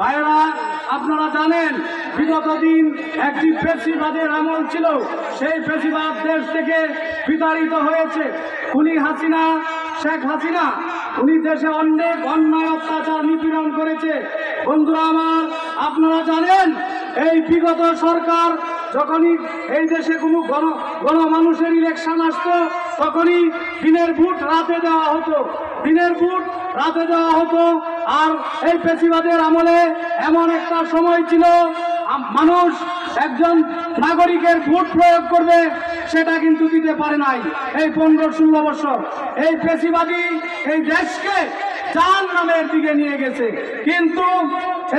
ভাইরা, আপনারা জানেন বিগত দিন একটি ফ্যাসিবাদের আমল ছিল। সেই ফ্যাসিবাদ দেশ থেকে বিতাড়িত হয়েছে। খুনি হাসিনা, শেখ হাসিনা, উনি দেশে অনেক অন্যায় অত্যাচার নিপীড়ন করেছে। বন্ধুরা আমার, আপনারা জানেন এই বিগত সরকার যখনই এই দেশে কোনো গণমানুষের ইলেকশন আসতো, তখনই দিনের ভোট রাতে দেওয়া হতো, দিনের ভোট রাতে দেওয়া হতো। আর এই ফ্যাসিবাদের আমলে এমন একটা সময় ছিল, মানুষ একজন নাগরিকের ভোট প্রয়োগ করবে সেটা কিন্তু দিতে পারে নাই। এই 15-16 বছর এই ফ্যাসিবাদী এই দেশকে জাহান্নামের দিকে নিয়ে গেছে। কিন্তু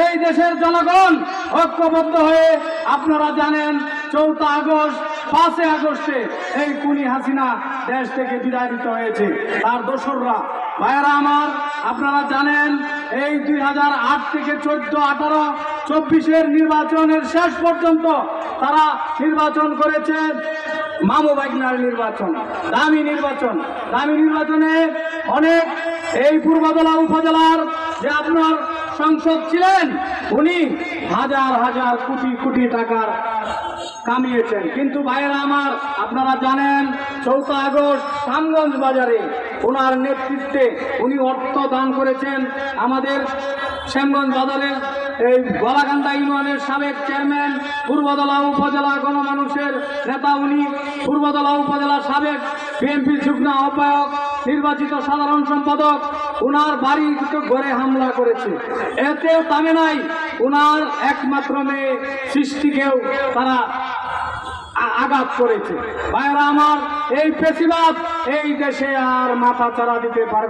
এই দেশের জনগণ ঐক্যবদ্ধ হয়ে, আপনারা জানেন 4 আগস্ট 5 আগস্টে এই খুনি হাসিনা দেশ থেকে বিতাড়িত হয়েছে। তার দোসররা, ভাইয়েরা আমার, আপনারা জানেন এই 2008 থেকে 14, 18, 24 নির্বাচনের শেষ পর্যন্ত তারা নির্বাচন করেছেন মামু ভাগ্নার নির্বাচন, দামি নির্বাচন। দামি নির্বাচনে অনেক এই পূর্বদলা উপজেলার যে আপনার সংসদ ছিলেন, উনি হাজার হাজার কোটি কোটি টাকার কামিয়েছেন। কিন্তু ভাইয়েরা আমার, আপনারা জানেন 4 আগস্ট শ্যামগঞ্জ বাজারে ওনার নেতৃত্বে উনি অর্থ দান করেছেন। আমাদের শ্যামগঞ্জ বাজারের এই গলাকান্দা ইউনিয়নের সাবেক চেয়ারম্যান, পূর্বদলা উপজেলা গণমানুষের নেতা, উনি পূর্বদলা উপজেলার সাবেক বিএনপির যুগ্ম আহ্বায়ক, নির্বাচিত সাধারণ সম্পাদক, ওনার বাড়ি ঘরে হামলা করেছে। এতেও থামে নাই, ওনার একমাত্র মেয়ে সৃষ্টিকেও তারা আঘাত করেছে। ভাইরা আমার, এই ফ্যাসিবাদ এই দেশে আর মাথা চাড়া দিতে পারবে